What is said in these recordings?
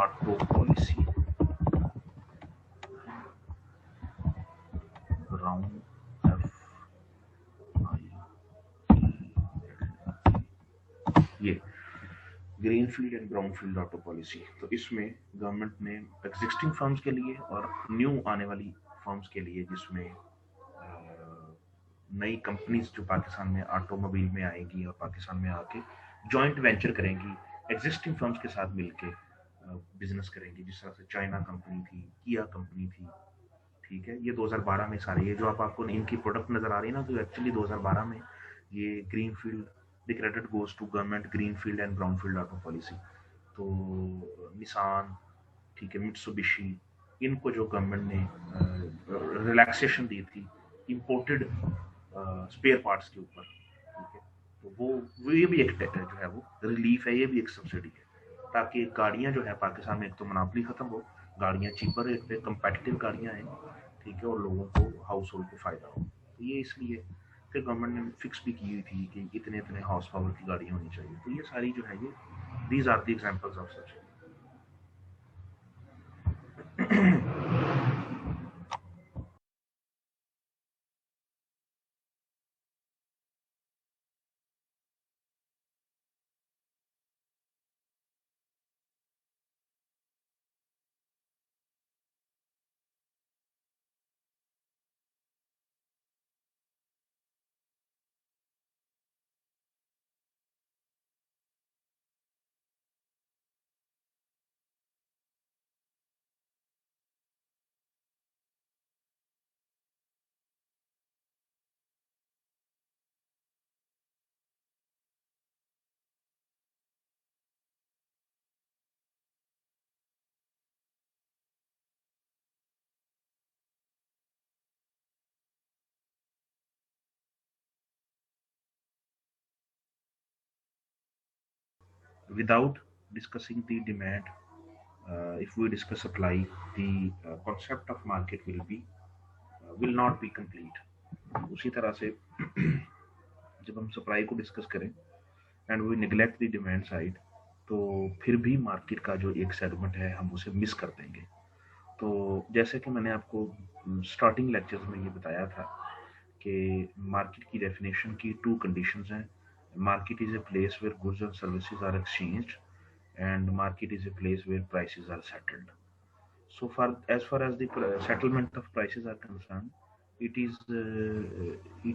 Auto policy, round F I, ये greenfield and brownfield auto policy. तो इसमें government ने एग्जिस्टिंग फर्म्स के लिए और न्यू आने वाली फर्म्स के लिए, जिसमें नई कंपनीज जो पाकिस्तान में ऑटोमोबाइल में आएंगी और पाकिस्तान में आके जॉइंट वेंचर करेंगी, एग्जिस्टिंग फर्म्स के साथ मिलके बिजनेस करेंगी, जिस तरह से चाइना कंपनी थी, किया कंपनी थी। ठीक है, ये 2012 में सारे, ये जो आपको इनकी प्रोडक्ट नजर आ रही है ना, तो एक्चुअली 2012 में ये green field, the credit goes to government green field and brown field auto policy. तो निसान, ठीक है, मिट्सुबिशी, इनको जो गवर्नमेंट ने रिलैक्सेशन दी थी इंपोर्टेड स्पेयर पार्ट्स के ऊपर, ठीक है, तो वो ये भी एक जो है वो रिलीफ है, ये भी एक सब्सिडी है, ताकि गाड़ियां जो है पाकिस्तान में, एक तो मोनोपोली खत्म हो, गाड़ियां चीपर रेट पे कंपेटिटिव गाड़ियां हैं, ठीक है, और लोगों को हाउस होल्ड को फायदा हो। तो ये इसलिए कि गवर्नमेंट ने फिक्स भी की हुई थी कि इतने इतने हॉर्स पावर की गाड़ियां होनी चाहिए। तो ये सारी जो है ये these are the examples of such. Without discussing the demand, if we discuss supply, the concept of market will not be complete. उसी तरह से जब हम सप्लाई को डिस्कस करें and we neglect the demand side, तो फिर भी मार्केट का जो एक सेगमेंट है हम उसे मिस कर देंगे। तो जैसे कि मैंने आपको स्टार्टिंग लेक्चर्स में ये बताया था कि मार्केट की डेफिनेशन की टू कंडीशंस हैं। Market is a place where goods and services are exchanged, and market is a place where prices are settled. So far, as far as the settlement of prices are concerned, it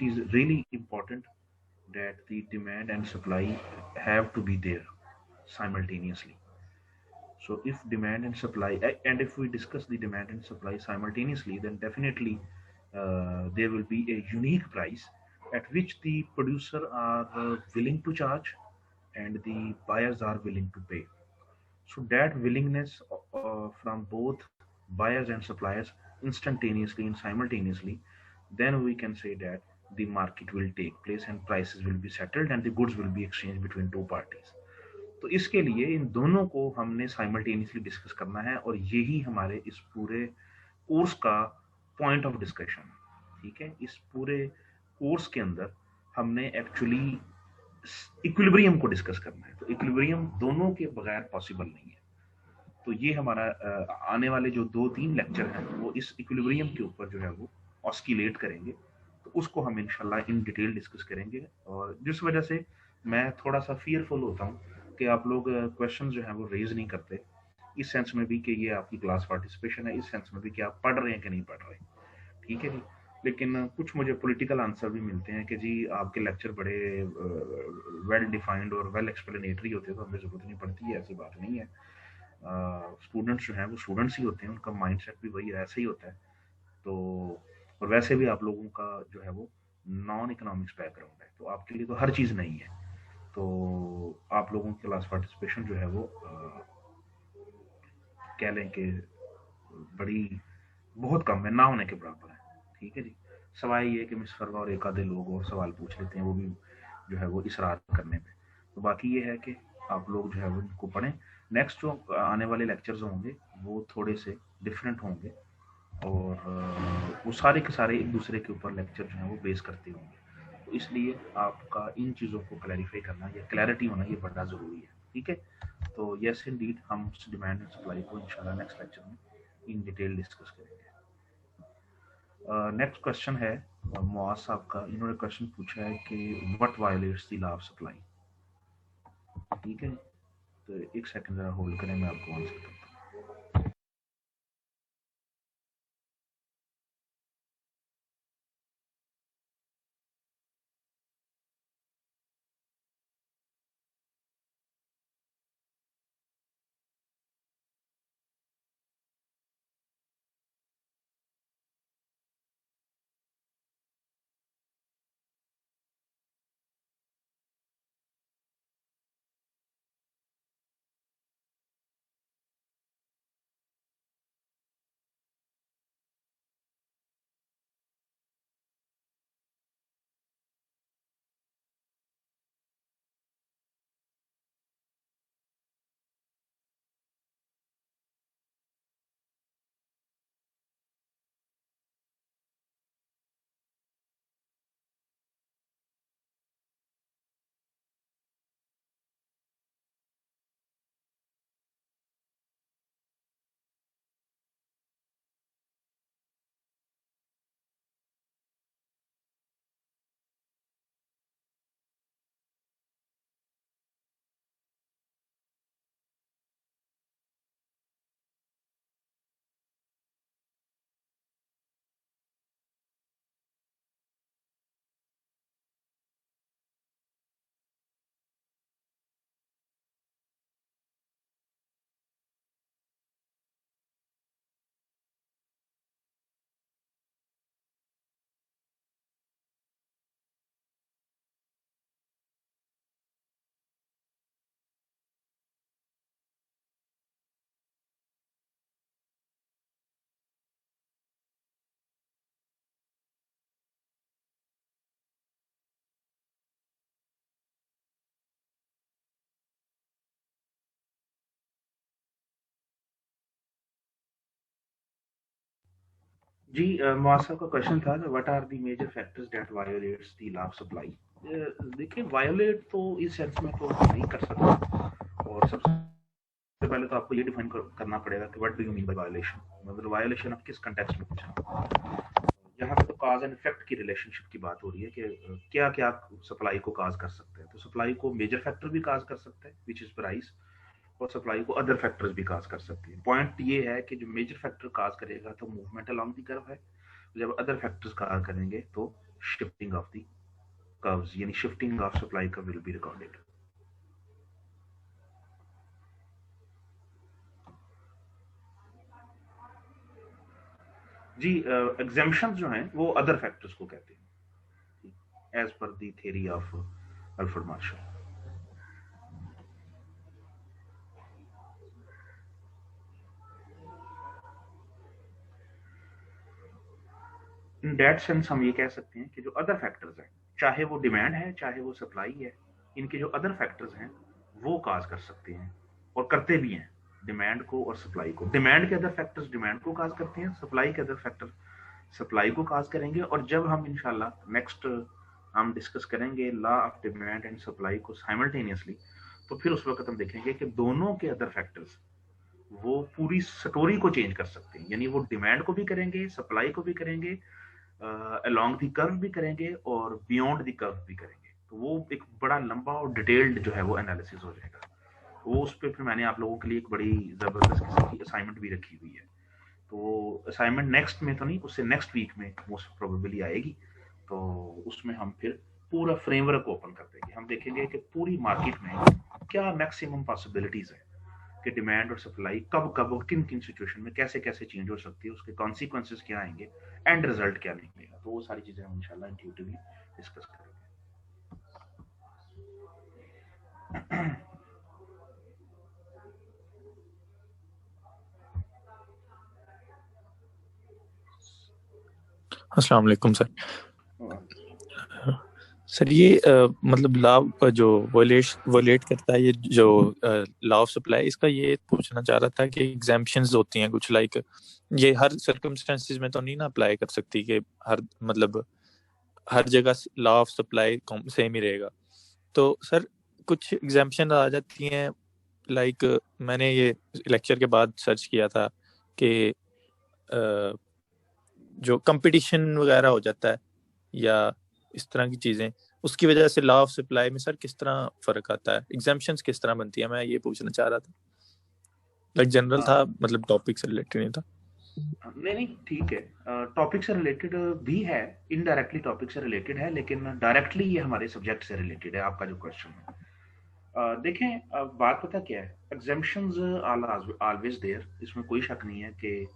is really important that the demand and supply have to be there simultaneously. So if demand and supply, and if we discuss the demand and supply simultaneously, then definitely there will be a unique price at which the producer are willing to charge and the buyers are willing to pay. So that willingness from both buyers and suppliers instantaneously and simultaneously, then we can say that the market will take place and prices will be settled and the goods will be exchanged between two parties. तो इसके लिए इन दोनों को हमने simultaneously discuss करना है, और यही हमारे इस पूरे कोर्स का पॉइंट ऑफ डिस्कशन है। ठीक है, इस पूरे कोर्स के अंदर हमने एक्चुअली इक्विलिब्रियम को डिस्कस करना है। तो इक्विलिब्रियम दोनों के बगैर पॉसिबल नहीं है। तो ये हमारा आने वाले जो 2-3 लेक्चर हैं वो इस इक्विलिब्रियम के ऊपर जो है वो ऑस्किलेट करेंगे। तो उसको हम इंशाल्लाह इन डिटेल डिस्कस करेंगे, और जिस वजह से मैं थोड़ा सा फियरफुल होता हूँ कि आप लोग क्वेश्चन जो है वो रेज नहीं करते, इस सेंस में भी कि ये आपकी क्लास पार्टिसिपेशन है, इस सेंस में भी कि आप पढ़ रहे हैं कि नहीं पढ़ रहे। ठीक है जी। लेकिन कुछ मुझे पॉलिटिकल आंसर भी मिलते हैं कि जी आपके लेक्चर बड़े वेल डिफाइंड और वेल एक्सप्लेनेटरी होते हैं, तो हमें ज़रूरत नहीं पड़ती है। ऐसी बात नहीं है। स्टूडेंट्स जो हैं वो स्टूडेंट्स ही होते हैं, उनका माइंडसेट भी वही ऐसा ही होता है। तो और वैसे भी आप लोगों का जो है वो नॉन इकोनॉमिक्स बैकग्राउंड है, तो आपके लिए तो हर चीज़ नहीं है। तो आप लोगों की क्लास पार्टिसिपेशन जो है वो कह लें कि बड़ी बहुत कम है, ना होने के बराबर है। ठीक है जी। सवाल ये है कि मिस फरवा और एक आधे लोग और सवाल पूछ लेते हैं, वो भी जो है वो इसरार करने पे। तो बाकी ये है कि आप लोग जो है वो इनको पढ़ें। नेक्स्ट जो आने वाले लेक्चर्स होंगे वो थोड़े से डिफरेंट होंगे, और वो सारे के सारे एक दूसरे के ऊपर लेक्चर जो हैं वो बेस करते होंगे। तो इसलिए आपका इन चीज़ों को क्लैरिफाई करना या क्लैरिटी होना ये बड़ा ज़रूरी है। ठीक है, तो यस इंडीड हम डिमांड एंड सप्लाई को इंशाल्लाह नेक्स्ट लेक्चर में इन डिटेल डिस्कस करेंगे। नेक्स्ट क्वेश्चन है मुआज साहब का। इन्होंने क्वेश्चन पूछा है कि what violets the law of supply. ठीक है, तो एक सेकंड जरा होल्ड करें, मैं आपको आंसर करता हूँ। जी मुआज साहब का क्वेश्चन था what are the major factors that violates the law of supply. देखिए, वायोलेट तो इस सेंस में तो नहीं कर सकता, और सबसे पहले तो आपको ये डिफाइन करना पड़ेगा कि what do you mean by violation, मतलब वायोलेशन आप किस कंटेक्स्ट में पूछा। यहाँ पे तो काज एंड इफेक्ट की रिलेशनशिप की बात हो रही है कि क्या क्या सप्लाई को काज कर सकते हैं। तो सप्लाई को मेजर फैक्टर भी काज कर सकते हैं विच इज प्राइस, और सप्लाई को अदर फैक्टर्स भी काज कर सकती है। पॉइंट ये है कि जो मेजर फैक्टर काज करेगा तो मूवमेंट अलोंग दी कर्व है, जब अदर फैक्टर्स काज करेंगे तो शिफ्टिंग ऑफ दी कर्व्स, यानी shifting of supply curve will be recorded. जी, एग्जाम्पशन जो हैं वो अदर फैक्टर्स को कहते हैं as per the theory of Alfred Marshall. In that sense हम ये कह सकते हैं कि जो अदर फैक्टर्स हैं, चाहे वो डिमांड है चाहे वो सप्लाई है, इनके जो अदर फैक्टर्स हैं वो काज कर सकते हैं और करते भी हैं डिमांड को और सप्लाई को। डिमांड के अदर फैक्टर्स डिमांड को काज करते हैं, सप्लाई के अदर फैक्टर सप्लाई को काज करेंगे। और जब हम इंशाल्लाह नेक्स्ट हम डिस्कस करेंगे law of demand and supply को साइमल्टेनियसली, तो फिर उस वक्त हम देखेंगे कि दोनों के अदर फैक्टर्स वो पूरी स्टोरी को चेंज कर सकते हैं, यानी वो डिमांड को भी करेंगे, सप्लाई को भी करेंगे, अलोंग दी कर्व भी करेंगे और बियॉन्ड दी कर्व भी करेंगे। तो वो एक बड़ा लंबा और डिटेल्ड जो है वो एनालिसिस हो जाएगा। तो वो उस पर फिर मैंने आप लोगों के लिए एक बड़ी जबरदस्त किस्म की असाइनमेंट भी रखी हुई है। तो असाइनमेंट नेक्स्ट में तो नहीं, उससे नेक्स्ट वीक में मोस्ट प्रोबेबली आएगी। तो उसमें हम फिर पूरा फ्रेमवर्क ओपन कर देंगे। हम देखेंगे कि पूरी मार्केट में क्या मैक्सिमम पॉसिबिलिटीज है कि डिमांड और सप्लाई कब कब और किन किन सिचुएशन में कैसे कैसे चेंज हो सकती है, उसके कॉन्सिक्वेंसेस क्या आएंगे, एंड रिजल्ट क्या निकलेगा। तो वो सारी चीजें हम इंशाल्लाह इंट्यूटिवली डिस्कस करेंगे। अस्सलाम वालेकुम सर। सर ये मतलब लॉ जो वोलेट करता है, ये जो लॉ ऑफ सप्लाई, इसका ये पूछना चाह रहा था कि एग्जाम्पशंस होती हैं कुछ, लाइक ये हर सर्कमस्टेंसेस में तो नहीं ना अप्लाई कर सकती कि हर मतलब हर जगह लॉ ऑफ सप्लाई सेम ही रहेगा। तो सर कुछ एग्जाम्पशन आ जाती हैं लाइक मैंने ये लेक्चर के बाद सर्च किया था कि जो कंपटीशन वगैरह हो जाता है या इस तरह की चीज़ें, उसकी वजह से लॉ ऑफ सप्लाई में सर किस तरह फ़र्क आता है, एग्जाम्पशंस किस तरह बनती है, मैं ये पूछना चाह रहा था। लाइक जनरल था, मतलब टॉपिक से रिलेटेड नहीं था। नहीं ठीक है, टॉपिक से रिलेटेड भी है, इनडायरेक्टली टॉपिक से रिलेटेड है, लेकिन डायरेक्टली ये हमारे सब्जेक्ट से रिलेटेड है। आपका जो क्वेश्चन है, देखें बात पता क्या है, एग्जाम्पशंस ऑलवेज देयर, इसमें कोई शक नहीं है कि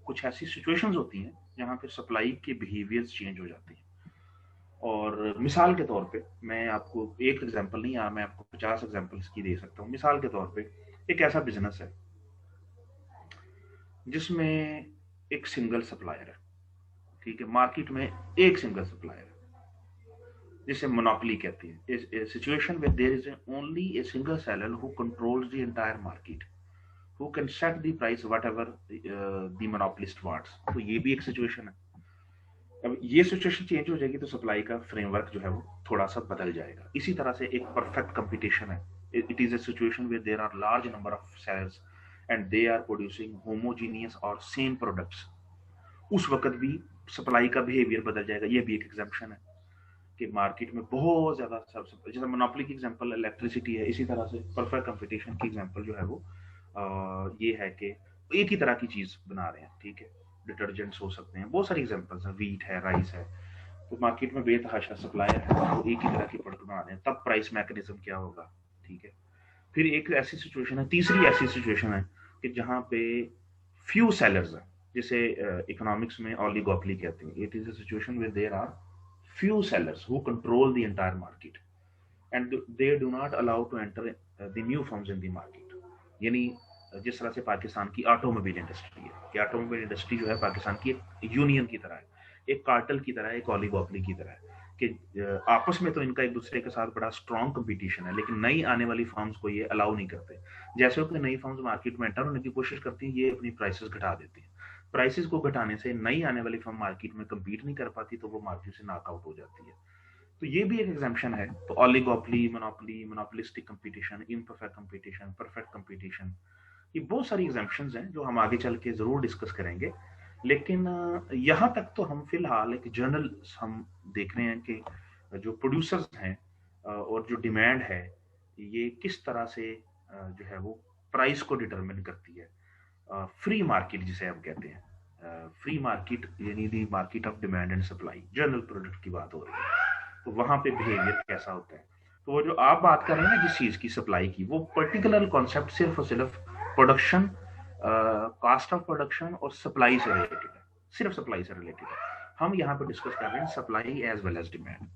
कुछ ऐसी सिचुएशंस होती हैं जहाँ पे सप्लाई के बिहेवियर्स चेंज हो जाते हैं। और मिसाल के तौर पे मैं आपको एक एग्जांपल नहीं, मैं आपको 50 एग्जांपल्स की दे सकता हूँ। मिसाल के तौर पे एक ऐसा बिजनेस है जिसमें एक सिंगल सप्लायर है, ठीक है, मार्केट में एक सिंगल सप्लायर है, जिसे मोनोपोली कहते हैं। Situation with their is only a single seller who controls the entire market, who can set the price whatever the monopolist wants. तो ये भी एक सिचुएशन है। अब ये सिचुएशन चेंज हो जाएगी तो सप्लाई का फ्रेमवर्क जो है वो थोड़ा सा बदल जाएगा। इसी तरह से एक परफेक्ट कंपटीशन है, it is a situation where there are large number of sellers and they are producing homogeneous और सेम प्रोडक्ट्स। उस वक्त भी सप्लाई का बिहेवियर बदल जाएगा। ये भी एक एग्जाम्पशन है कि मार्केट में बहुत ज्यादा, जैसे मोनोपोली की एग्जांपल इलेक्ट्रिसिटी है, इसी तरह से परफेक्ट कंपटीशन की एग्जांपल जो है वो ये है कि एक ही तरह की चीज बना रहे हैं, ठीक है, डिटर्जेंट्स हो सकते हैं, बहुत सारी एग्जांपल्स हैं, वीट है, राइस है, तो मार्केट में बेतहाशा सप्लायर है, तो एक ही तरह की प्रोडक्ट बना रहे हैं, तब प्राइस मैकेनिज्म क्या होगा, ठीक है। फिर एक ऐसी सिचुएशन है, तीसरी ऐसी सिचुएशन है कि जहाँ पे फ्यू सेलर्स हैं, जिसे इकोनॉमिक्स में ऑलिगोपोली कहते हैं। It is a situation where there are few sellers who control the entire market and they do not allow to enter the new firms in the market। यानी जिस तरह से पाकिस्तान की ऑटोमोबाइल इंडस्ट्री है, कि ऑटोमोबाइल इंडस्ट्री जो है पाकिस्तान की एक यूनियन की तरह है, एक कार्टेल की तरह है, एक ऑलिगोपोली की तरह है, कि आपस में तो इनका एक दूसरे के साथ बड़ा स्ट्रॉन्ग कंपटीशन है, लेकिन नई आने वाली फर्म्स को ये अलाउ नहीं करते। जैसे कि नई फर्म्स मार्केट में एंटर होने की कोशिश करती हैं, ये अपनी प्राइसेस घटा देती हैं। प्राइसेस को घटाने से नई आने वाली फर्म मार्केट में कम्पीट नहीं कर पाती, तो वो मार्केट से नॉकआउट हो जाती है। तो ये भी एक एग्जाम्पशन है। तो oligopoly, monopoly, monopolistic competition, imperfect competition, perfect competition, ये बहुत सारी एग्जाम्पशंस हैं जो हम आगे चल के जरूर डिस्कस करेंगे। लेकिन यहाँ तक तो हम फिलहाल एक जर्नल हम देख रहे हैं कि जो प्रोड्यूसर्स हैं और जो डिमांड है, ये किस तरह से जो है वो प्राइस को डिटरमिन करती है। फ्री मार्केट जिसे हम कहते हैं, फ्री मार्केट यानी दी market of demand and supply, general product की बात हो रही है, तो वहां पे बिहेवियर कैसा होता है। तो वो जो आप बात कर रहे हैं ना जिस चीज की, सप्लाई की, वो पर्टिकुलर कॉन्सेप्ट सिर्फ और सिर्फ प्रोडक्शन, कॉस्ट ऑफ प्रोडक्शन और सप्लाई से रिलेटेड है, सिर्फ सप्लाई से रिलेटेड है। हम यहाँ पे डिस्कस कर रहे हैं supply as well as demand.